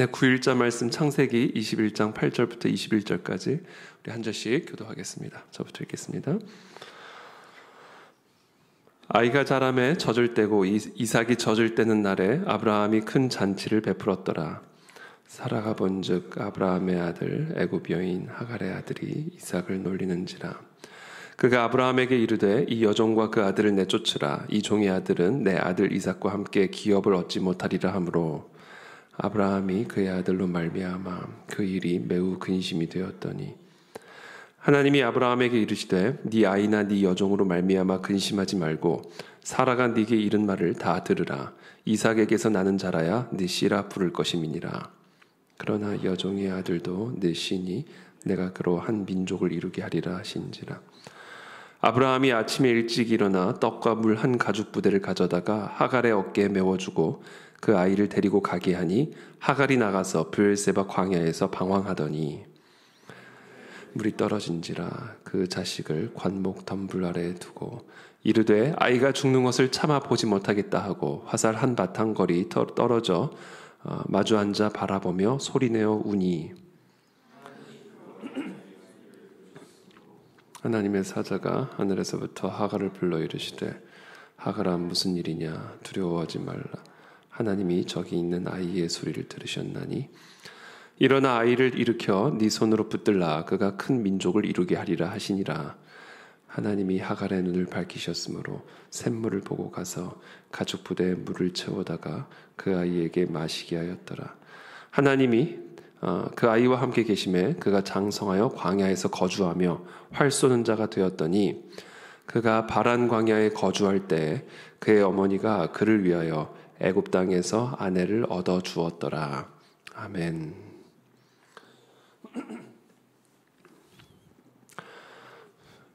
네, 9일자 말씀 창세기 21장 8절부터 21절까지 우리 한 절씩 교도하겠습니다. 저부터 읽겠습니다. 아이가 자라매 젖을 떼고 이삭이 젖을 떼는 날에 아브라함이 큰 잔치를 베풀었더라. 사라가 본즉 아브라함의 아들 애굽 여인 하갈의 아들이 이삭을 놀리는지라. 그가 아브라함에게 이르되 이 여종과 그 아들을 내쫓으라. 이 종의 아들은 내 아들 이삭과 함께 기업을 얻지 못하리라 하므로 아브라함이 그의 아들로 말미암아 그 일이 매우 근심이 되었더니 하나님이 아브라함에게 이르시되 네 아이나 네 여종으로 말미암아 근심하지 말고 사라가 네게 이른 말을 다 들으라. 이삭에게서 나는 자라야 네 씨라 부를 것임이니라. 그러나 여종의 아들도 네 씨니 내가 그로 한 민족을 이루게 하리라 하신지라. 아브라함이 아침에 일찍 일어나 떡과 물 한 가죽 부대를 가져다가 하갈의 어깨에 메워주고 그 아이를 데리고 가게 하니 하갈이 나가서 브엘세바 광야에서 방황하더니 물이 떨어진지라. 그 자식을 관목 덤불 아래에 두고 이르되 아이가 죽는 것을 참아 보지 못하겠다 하고 화살 한 바탕 거리 떨어져 마주 앉아 바라보며 소리내어 우니 하나님의 사자가 하늘에서부터 하갈을 불러 이르시되 하갈아 무슨 일이냐 두려워하지 말라. 하나님이 저기 있는 아이의 소리를 들으셨나니 일어나 아이를 일으켜 네 손으로 붙들라. 그가 큰 민족을 이루게 하리라 하시니라. 하나님이 하갈의 눈을 밝히셨으므로 샘물을 보고 가서 가죽 부대에 물을 채워다가 그 아이에게 마시게 하였더라. 하나님이 그 아이와 함께 계심에 그가 장성하여 광야에서 거주하며 활 쏘는 자가 되었더니 그가 바란 광야에 거주할 때 그의 어머니가 그를 위하여 애굽 땅에서 아내를 얻어 주었더라. 아멘.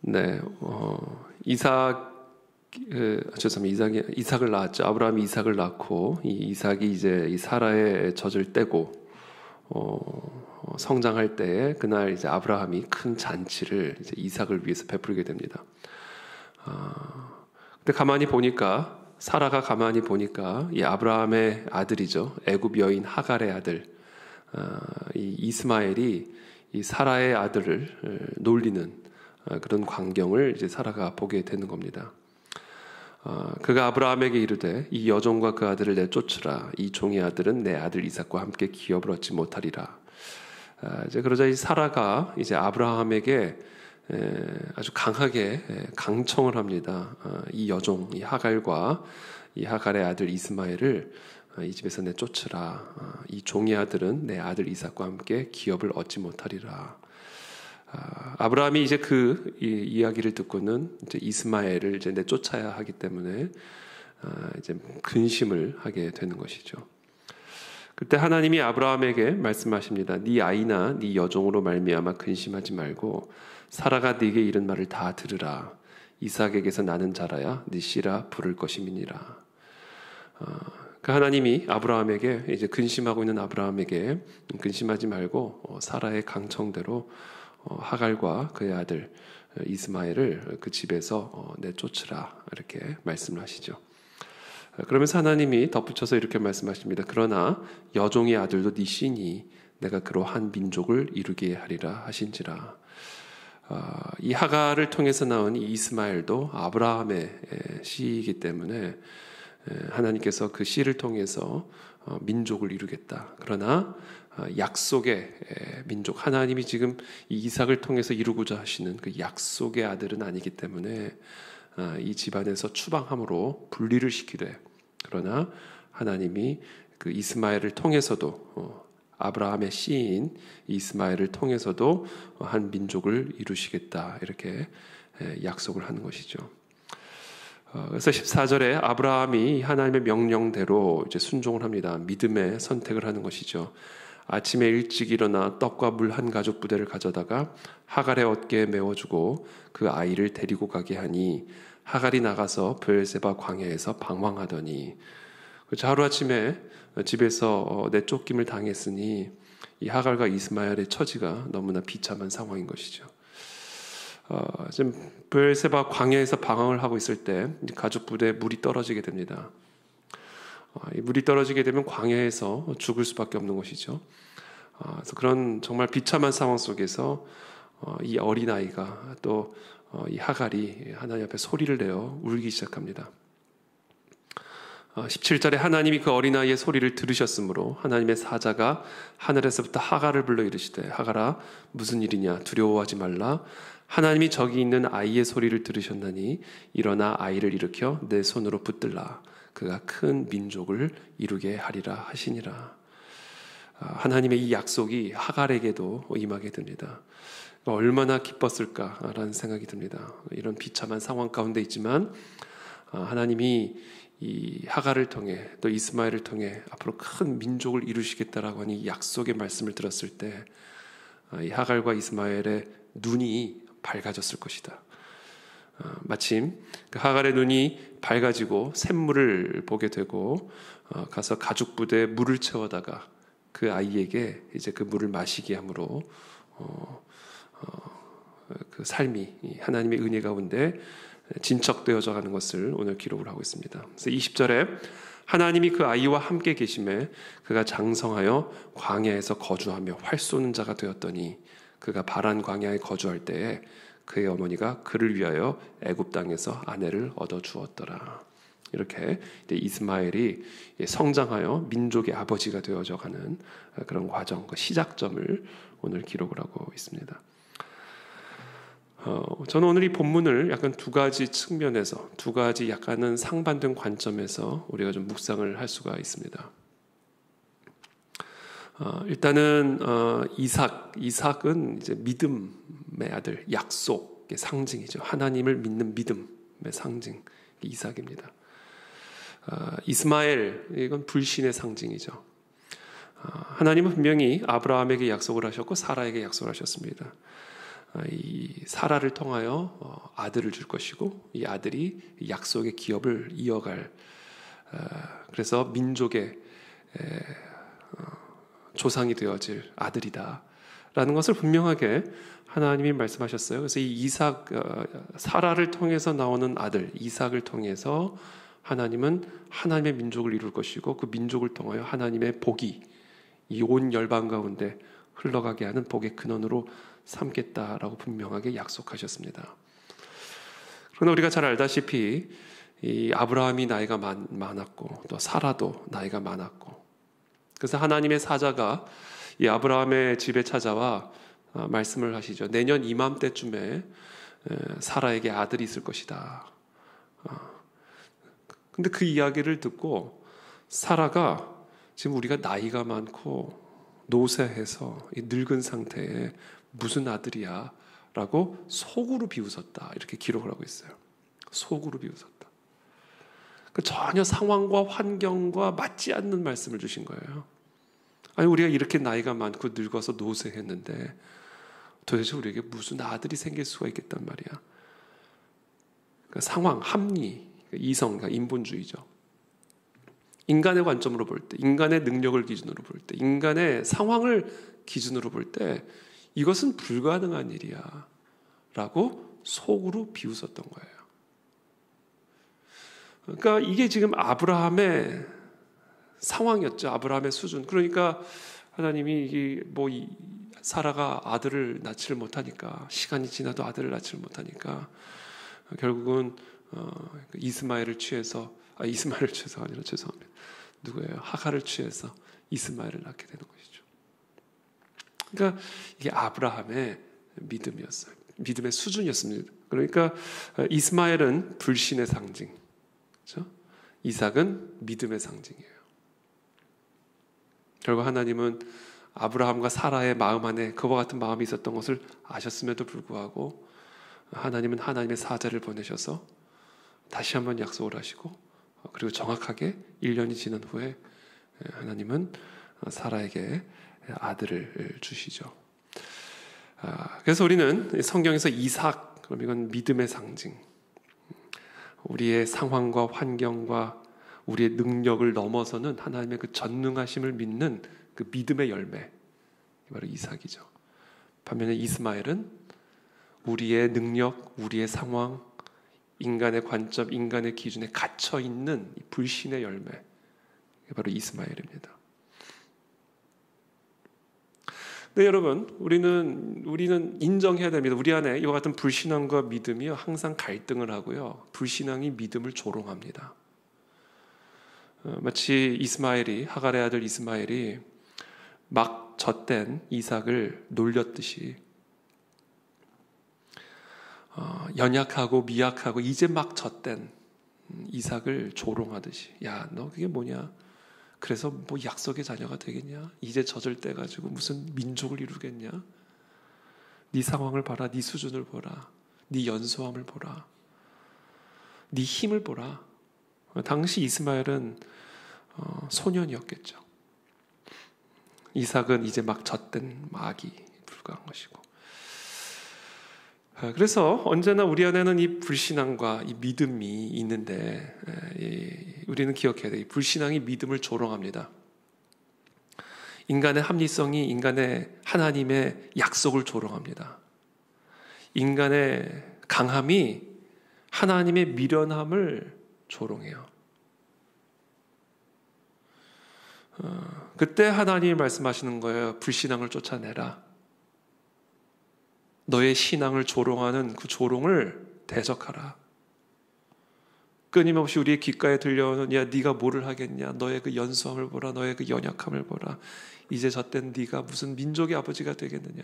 네, 이삭을 낳았죠. 아브라함이 이삭을 낳고 이 이삭이 이제 이 사라의 젖을 떼고 성장할 때에 그날 이제 아브라함이 큰 잔치를 이제 이삭을 위해서 베풀게 됩니다. 근데 가만히 보니까 사라가 가만히 보니까 이 아브라함의 아들이죠. 애굽 여인 하갈의 아들 이 이스마엘이 이 사라의 아들을 놀리는 그런 광경을 이제 사라가 보게 되는 겁니다. 그가 아브라함에게 이르되 이 여종과 그 아들을 내쫓으라. 이 종의 아들은 내 아들 이삭과 함께 기업을 얻지 못하리라. 이제 그러자 이 사라가 이제 아브라함에게 아주 강하게 강청을 합니다. 이 여종, 이 하갈과 이 하갈의 아들 이스마엘을 이 집에서 내쫓으라. 이 종의 아들은 내 아들 이삭과 함께 기업을 얻지 못하리라. 아브라함이 이제 그 이야기를 듣고는 이제 이스마엘을 이제 내쫓아야 하기 때문에 이제 근심을 하게 되는 것이죠. 그때 하나님이 아브라함에게 말씀하십니다. 네 아이나 네 여종으로 말미암아 근심하지 말고 사라가 네게 이른 말을 다 들으라. 이삭에게서 나는 자라야 네 씨라 부를 것임이니라. 그 하나님이 아브라함에게 이제 근심하고 있는 아브라함에게 근심하지 말고 사라의 강청대로 하갈과 그의 아들 이스마엘을 그 집에서 내쫓으라 이렇게 말씀을 하시죠. 그러면서 하나님이 덧붙여서 이렇게 말씀하십니다. 그러나 여종의 아들도 네 씨니 내가 그로 한 민족을 이루게 하리라 하신지라. 이 하갈을 통해서 나온 이 이스마엘도 아브라함의 씨이기 때문에 하나님께서 그 씨를 통해서 민족을 이루겠다. 그러나 약속의 민족, 하나님이 지금 이 이삭을 통해서 이루고자 하시는 그 약속의 아들은 아니기 때문에 이 집안에서 추방함으로 분리를 시키되, 그러나 하나님이 그 이스마엘을 통해서도 아브라함의 씨인 이스마엘을 통해서도 한 민족을 이루시겠다 이렇게 약속을 하는 것이죠. 그래서 14절에 아브라함이 하나님의 명령대로 이제 순종을 합니다. 믿음의 선택을 하는 것이죠. 아침에 일찍 일어나 떡과 물 한 가죽 부대를 가져다가 하갈의 어깨에 메워주고 그 아이를 데리고 가게 하니 하갈이 나가서 브엘세바 광야에서 방황하더니 하루아침에 집에서 내쫓김을 당했으니 이 하갈과 이스마엘의 처지가 너무나 비참한 상황인 것이죠. 지금 브엘세바 광야에서 방황을 하고 있을 때 가죽 부대에 물이 떨어지게 됩니다. 이 물이 떨어지게 되면 광야에서 죽을 수밖에 없는 것이죠. 그래서 그런 정말 비참한 상황 속에서 이 어린아이가 또 이 하갈이 하나님 앞에 소리를 내어 울기 시작합니다. 17절에 하나님이 그 어린아이의 소리를 들으셨으므로 하나님의 사자가 하늘에서부터 하갈을 불러 이르시되 하갈아 무슨 일이냐 두려워하지 말라 하나님이 저기 있는 아이의 소리를 들으셨나니 일어나 아이를 일으켜 내 손으로 붙들라 그가 큰 민족을 이루게 하리라 하시니라. 하나님의 이 약속이 하갈에게도 임하게 됩니다. 얼마나 기뻤을까라는 생각이 듭니다. 이런 비참한 상황 가운데 있지만 하나님이 이 하갈을 통해 또 이스마엘을 통해 앞으로 큰 민족을 이루시겠다라고 하는 이 약속의 말씀을 들었을 때 이 하갈과 이스마엘의 눈이 밝아졌을 것이다. 마침 그 하갈의 눈이 밝아지고 샘물을 보게 되고 가서 가죽 부대에 물을 채워다가 그 아이에게 이제 그 물을 마시게 함으로 그 삶이 하나님의 은혜 가운데 진척되어져 가는 것을 오늘 기록을 하고 있습니다. 그래서 20절에 하나님이 그 아이와 함께 계심에 그가 장성하여 광야에서 거주하며 활 쏘는 자가 되었더니 그가 바란 광야에 거주할 때에 그의 어머니가 그를 위하여 애굽 땅에서 아내를 얻어 주었더라. 이렇게 이스마엘이 성장하여 민족의 아버지가 되어져 가는 그런 과정, 그 시작점을 오늘 기록을 하고 있습니다. 저는 오늘 이 본문을 약간 두 가지 측면에서 두 가지 약간은 상반된 관점에서 우리가 좀 묵상을 할 수가 있습니다. 일단은 이삭은 이제 믿음의 아들, 약속의 상징이죠. 하나님을 믿는 믿음의 상징, 이삭입니다. 이스마엘, 이건 불신의 상징이죠. 하나님은 분명히 아브라함에게 약속을 하셨고 사라에게 약속을 하셨습니다. 이 사라를 통하여 아들을 줄 것이고 이 아들이 약속의 기업을 이어갈 그래서 민족의 조상이 되어질 아들이다라는 것을 분명하게 하나님이 말씀하셨어요. 그래서 이 이삭 사라를 통해서 나오는 아들 이삭을 통해서 하나님은 하나님의 민족을 이룰 것이고 그 민족을 통하여 하나님의 복이 이 온 열방 가운데 흘러가게 하는 복의 근원으로 삼겠다라고 분명하게 약속하셨습니다. 그러나 우리가 잘 알다시피 이 아브라함이 나이가 많았고 또 사라도 나이가 많았고 그래서 하나님의 사자가 이 아브라함의 집에 찾아와 말씀을 하시죠. 내년 이맘때쯤에 사라에게 아들이 있을 것이다. 근데 그 이야기를 듣고 사라가 지금 우리가 나이가 많고 노쇠해서 늙은 상태에 무슨 아들이야? 라고 속으로 비웃었다. 이렇게 기록을 하고 있어요. 속으로 비웃었다. 전혀 상황과 환경과 맞지 않는 말씀을 주신 거예요. 아니 우리가 이렇게 나이가 많고 늙어서 노쇠했는데 도대체 우리에게 무슨 아들이 생길 수가 있겠단 말이야. 상황, 합리, 이성, 인본주의죠. 인간의 관점으로 볼 때, 인간의 능력을 기준으로 볼 때, 인간의 상황을 기준으로 볼 때 이것은 불가능한 일이야 라고 속으로 비웃었던 거예요. 그러니까 이게 지금 아브라함의 상황이었죠. 아브라함의 수준. 그러니까 하나님이 사라가 아들을 낳지를 못하니까 시간이 지나도 아들을 낳지를 못하니까 결국은 이스마엘을 취해서 아니라 죄송합니다. 누구예요? 하갈을 취해서 이스마엘을 낳게 되는 것이죠. 그러니까 이게 아브라함의 믿음이었어요. 믿음의 수준이었습니다. 그러니까 이스마엘은 불신의 상징, 그렇죠? 이삭은 믿음의 상징이에요. 결국 하나님은 아브라함과 사라의 마음 안에 그와 같은 마음이 있었던 것을 아셨음에도 불구하고 하나님은 하나님의 사자를 보내셔서 다시 한번 약속을 하시고 그리고 정확하게 1년이 지난 후에 하나님은 사라에게 아들을 주시죠. 그래서 우리는 성경에서 이삭, 그럼 이건 믿음의 상징. 우리의 상황과 환경과 우리의 능력을 넘어서는 하나님의 그 전능하심을 믿는 그 믿음의 열매. 바로 이삭이죠. 반면에 이스마엘은 우리의 능력, 우리의 상황, 인간의 관점, 인간의 기준에 갇혀 있는 불신의 열매. 이게 바로 이스마엘입니다. 네, 여러분, 우리는 인정해야 됩니다. 우리 안에 이와 같은 불신앙과 믿음이 항상 갈등을 하고요. 불신앙이 믿음을 조롱합니다. 마치 하갈의 아들 이스마엘이 막 젖된 이삭을 놀렸듯이 연약하고 미약하고 이제 막 젖된 이삭을 조롱하듯이, 야, 너 그게 뭐냐? 그래서 뭐 약속의 자녀가 되겠냐? 이제 젖을 때 가지고 무슨 민족을 이루겠냐? 네 상황을 봐라, 네 수준을 보라, 네 연소함을 보라, 네 힘을 보라. 당시 이스마엘은 소년이었겠죠. 이삭은 이제 막 젖된 아기 불과한 것이고. 그래서 언제나 우리 안에는 이 불신앙과 이 믿음이 있는데, 우리는 기억해야 돼. 이 불신앙이 믿음을 조롱합니다. 인간의 합리성이 하나님의 약속을 조롱합니다. 인간의 강함이 하나님의 미련함을 조롱해요. 그때 하나님이 말씀하시는 거예요. 불신앙을 쫓아내라. 너의 신앙을 조롱하는 그 조롱을 대적하라. 끊임없이 우리의 귓가에 들려오는, 야, 네가 뭐를 하겠냐? 너의 그 연소함을 보라. 너의 그 연약함을 보라. 이제 젖된 네가 무슨 민족의 아버지가 되겠느냐?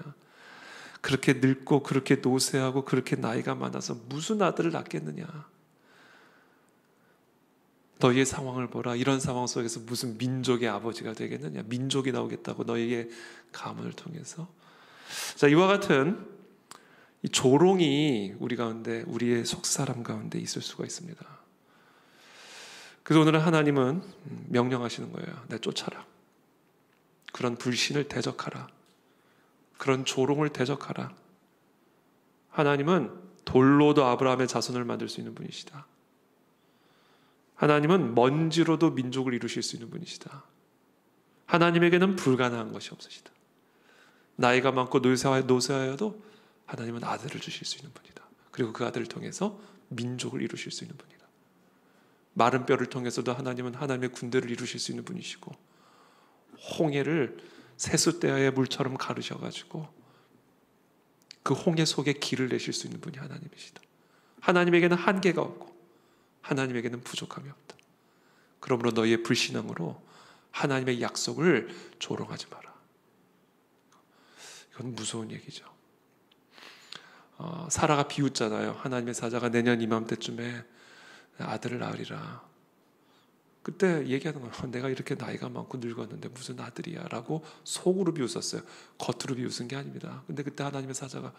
그렇게 늙고 그렇게 노쇠하고 그렇게 나이가 많아서 무슨 아들을 낳겠느냐? 너희의 상황을 보라. 이런 상황 속에서 무슨 민족의 아버지가 되겠느냐? 민족이 나오겠다고 너희의 가문을 통해서. 자, 이와 같은 이 조롱이 우리 가운데, 우리의 속사람 가운데 있을 수가 있습니다. 그래서 오늘은 하나님은 명령하시는 거예요. 내 쫓아라. 그런 불신을 대적하라. 그런 조롱을 대적하라. 하나님은 돌로도 아브라함의 자손을 만들 수 있는 분이시다. 하나님은 먼지로도 민족을 이루실 수 있는 분이시다. 하나님에게는 불가능한 것이 없으시다. 나이가 많고 노쇠하여도 하나님은 아들을 주실 수 있는 분이다. 그리고 그 아들을 통해서 민족을 이루실 수 있는 분이다. 마른 뼈를 통해서도 하나님은 하나님의 군대를 이루실 수 있는 분이시고, 홍해를 세숫대야의 물처럼 가르셔가지고 그 홍해 속에 길을 내실 수 있는 분이 하나님이시다. 하나님에게는 한계가 없고 하나님에게는 부족함이 없다. 그러므로 너희의 불신앙으로 하나님의 약속을 조롱하지 마라. 이건 무서운 얘기죠. 사라가 비웃잖아요. 하나님의 사자가 내년 이맘때쯤에 아들을 낳으리라. 그때 얘기하는 거예요. 내가 이렇게 나이가 많고 늙었는데 무슨 아들이야 라고 속으로 비웃었어요. 겉으로 비웃은 게 아닙니다. 근데 그때 하나님의 사자가,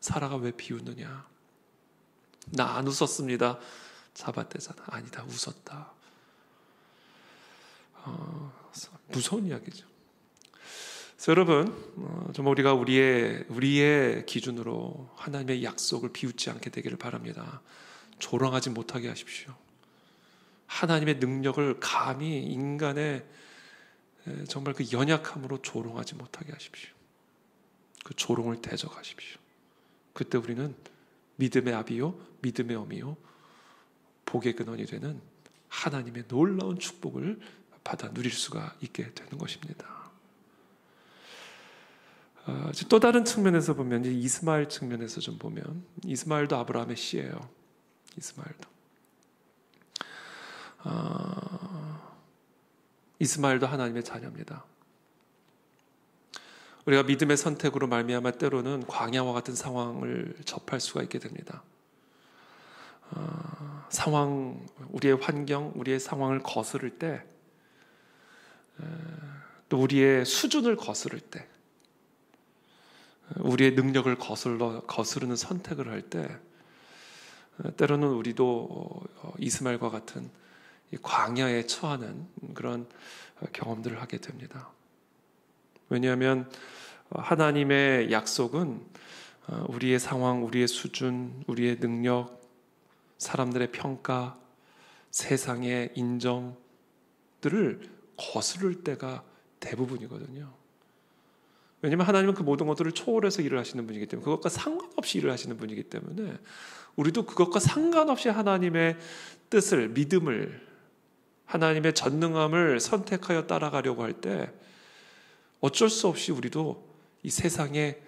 사라가 왜 비웃느냐? 나 안 웃었습니다. 잡아떼잖아. 아니다, 웃었다. 무서운 이야기죠. 그래서 여러분, 좀 우리가 우리의 기준으로 하나님의 약속을 비웃지 않게 되기를 바랍니다. 조롱하지 못하게 하십시오. 하나님의 능력을 감히 인간의 정말 그 연약함으로 조롱하지 못하게 하십시오. 그 조롱을 대적하십시오. 그때 우리는 믿음의 아비요, 믿음의 어미요, 복의 근원이 되는 하나님의 놀라운 축복을 받아 누릴 수가 있게 되는 것입니다. 또 다른 측면에서 보면, 이스마엘 측면에서 좀 보면, 이스마엘도 아브라함의 씨예요. 이스마엘도 하나님의 자녀입니다. 우리가 믿음의 선택으로 말미암아 때로는 광야와 같은 상황을 접할 수가 있게 됩니다. 우리의 환경, 우리의 상황을 거스를 때, 또 우리의 수준을 거스를 때, 우리의 능력을 거스르는 선택을 할 때, 때로는 우리도 이스마엘과 같은 광야에 처하는 그런 경험들을 하게 됩니다. 왜냐하면 하나님의 약속은 우리의 상황, 우리의 수준, 우리의 능력, 사람들의 평가, 세상의 인정들을 거스를 때가 대부분이거든요. 왜냐하면 하나님은 그 모든 것들을 초월해서 일을 하시는 분이기 때문에, 그것과 상관없이 일을 하시는 분이기 때문에 우리도 그것과 상관없이 하나님의 뜻을, 믿음을, 하나님의 전능함을 선택하여 따라가려고 할 때 어쩔 수 없이 우리도 이 세상의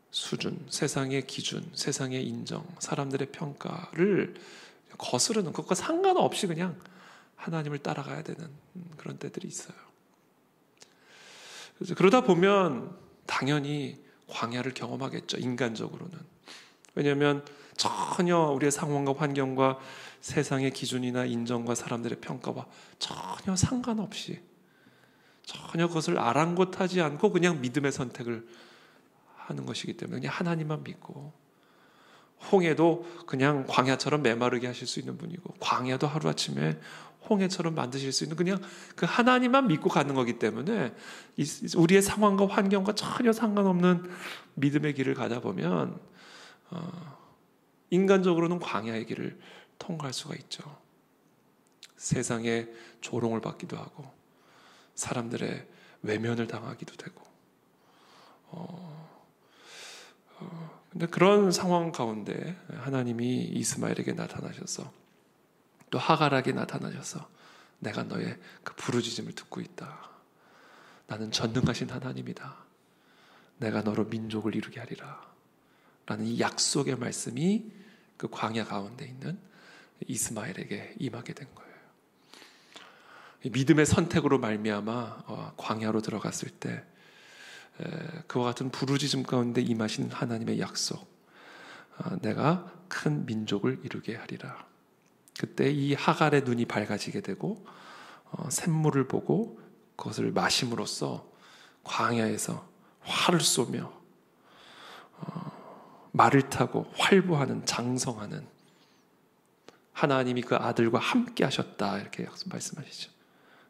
수준, 세상의 기준, 세상의 인정, 사람들의 평가를 거스르는 것과 상관없이 그냥 하나님을 따라가야 되는 그런 때들이 있어요. 그래서 그러다 보면 당연히 광야를 경험하겠죠, 인간적으로는. 왜냐하면 전혀 우리의 상황과 환경과 세상의 기준이나 인정과 사람들의 평가와 전혀 상관없이, 전혀 그것을 아랑곳하지 않고 그냥 믿음의 선택을 하는 것이기 때문에 그냥 하나님만 믿고, 홍해도 그냥 광야처럼 메마르게 하실 수 있는 분이고, 광야도 하루아침에 홍해처럼 만드실 수 있는 그냥 그 하나님만 믿고 가는 거기 때문에 우리의 상황과 환경과 전혀 상관없는 믿음의 길을 가다 보면 인간적으로는 광야의 길을 통과할 수가 있죠. 세상에 조롱을 받기도 하고 사람들의 외면을 당하기도 되고 근데 그런 상황 가운데 하나님이 이스마엘에게 나타나셔서 또 하갈에게 나타나셔서 내가 너의 그 부르짖음을 듣고 있다. 나는 전능하신 하나님이다. 내가 너로 민족을 이루게 하리라. 라는 이 약속의 말씀이 그 광야 가운데 있는 이스마엘에게 임하게 된 거예요. 믿음의 선택으로 말미암아 광야로 들어갔을 때 그와 같은 부르짖음 가운데 임하신 하나님의 약속, 내가 큰 민족을 이루게 하리라. 그때 이 하갈의 눈이 밝아지게 되고 샘물을 보고 그것을 마심으로써 광야에서 활을 쏘며 말을 타고 활보하는, 장성하는 하나님이 그 아들과 함께 하셨다, 이렇게 말씀하시죠.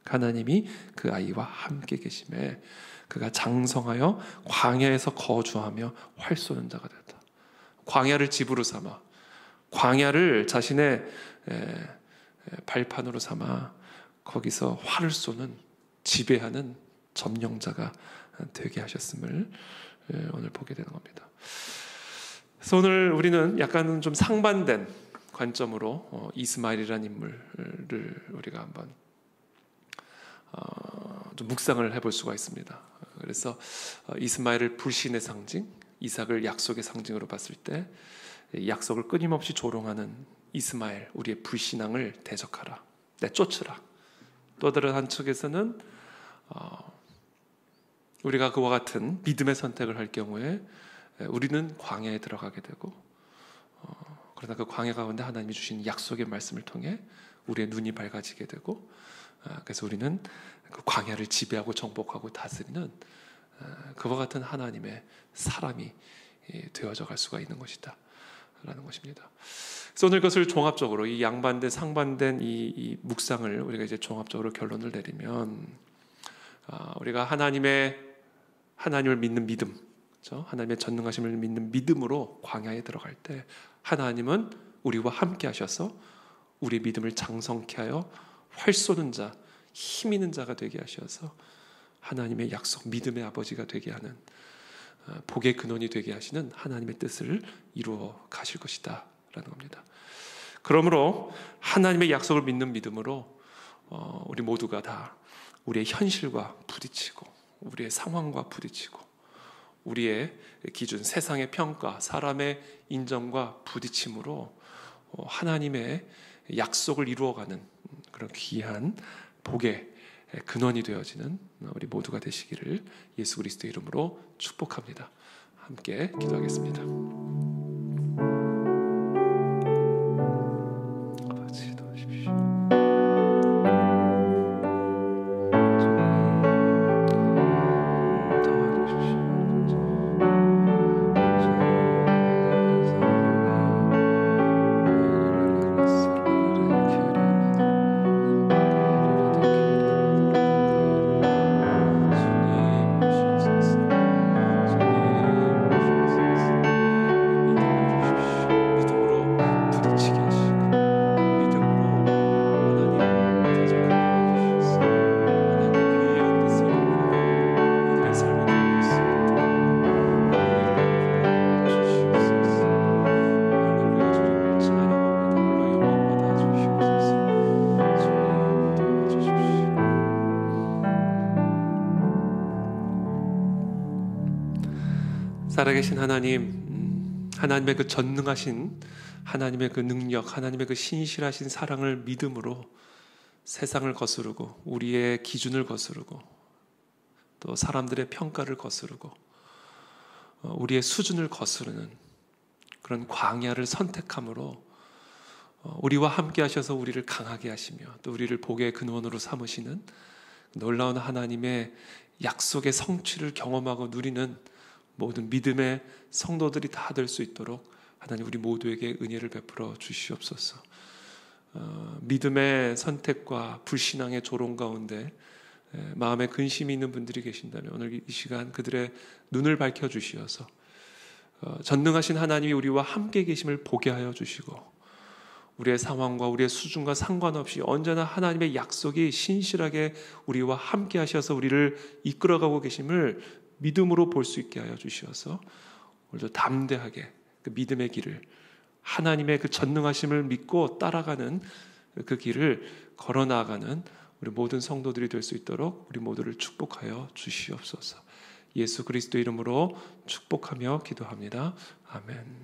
하나님이 그 아이와 함께 계심에 그가 장성하여 광야에서 거주하며 활 쏘는 자가 되었다. 광야를 집으로 삼아, 광야를 자신의 발판으로 삼아 거기서 활을 쏘는, 지배하는 점령자가 되게 하셨음을 오늘 보게 되는 겁니다. 그래서 오늘 우리는 약간 좀 상반된 관점으로 이스마엘이라는 인물을 우리가 한번 좀 묵상을 해볼 수가 있습니다. 그래서 이스마엘을 불신의 상징, 이삭을 약속의 상징으로 봤을 때 약속을 끊임없이 조롱하는 이스마엘, 우리의 불신앙을 대적하라, 내쫓으라. 또 다른 한쪽에서는 우리가 그와 같은 믿음의 선택을 할 경우에 우리는 광야에 들어가게 되고, 그러나 그 광야 가운데 하나님이 주신 약속의 말씀을 통해 우리의 눈이 밝아지게 되고, 그래서 우리는 그 광야를 지배하고 정복하고 다스리는 그와 같은 하나님의 사람이 되어져 갈 수가 있는 것이다 라는 것입니다. 그래서 오늘 그것을 종합적으로 이 양반된 상반된 이 묵상을 우리가 이제 종합적으로 결론을 내리면, 우리가 하나님을 믿는 믿음, 그렇죠? 하나님의 전능하심을 믿는 믿음으로 광야에 들어갈 때 하나님은 우리와 함께 하셔서 우리의 믿음을 장성케 하여 활 쏘는 자, 힘 있는 자가 되게 하셔서 하나님의 약속, 믿음의 아버지가 되게 하는, 복의 근원이 되게 하시는 하나님의 뜻을 이루어 가실 것이다 라는 겁니다. 그러므로 하나님의 약속을 믿는 믿음으로 우리 모두가 다 우리의 현실과 부딪히고 우리의 상황과 부딪히고 우리의 기준, 세상의 평가, 사람의 인정과 부딪힘으로 하나님의 약속을 이루어가는 그런 귀한 복의 근원이 되어지는 우리 모두가 되시기를 예수 그리스도의 이름으로 축복합니다. 함께 기도하겠습니다. 아버지 도와주십시오. 살아계신 하나님, 하나님의 그 전능하신 하나님의 그 능력, 하나님의 그 신실하신 사랑을 믿음으로 세상을 거스르고 우리의 기준을 거스르고 또 사람들의 평가를 거스르고 우리의 수준을 거스르는 그런 광야를 선택함으로 우리와 함께 하셔서 우리를 강하게 하시며 또 우리를 복의 근원으로 삼으시는 놀라운 하나님의 약속의 성취를 경험하고 누리는 모든 믿음의 성도들이 다 될 수 있도록 하나님 우리 모두에게 은혜를 베풀어 주시옵소서. 믿음의 선택과 불신앙의 조롱 가운데 마음에 근심이 있는 분들이 계신다면 오늘 이 시간 그들의 눈을 밝혀 주시어서 전능하신 하나님이 우리와 함께 계심을 보게 하여 주시고 우리의 상황과 우리의 수준과 상관없이 언제나 하나님의 약속이 신실하게 우리와 함께 하셔서 우리를 이끌어가고 계심을 믿음으로 볼 수 있게 하여 주시어서 오늘도 담대하게 그 믿음의 길을 하나님의 그 전능하심을 믿고 따라가는 그 길을 걸어 나아가는 우리 모든 성도들이 될 수 있도록 우리 모두를 축복하여 주시옵소서. 예수 그리스도 이름으로 축복하며 기도합니다. 아멘.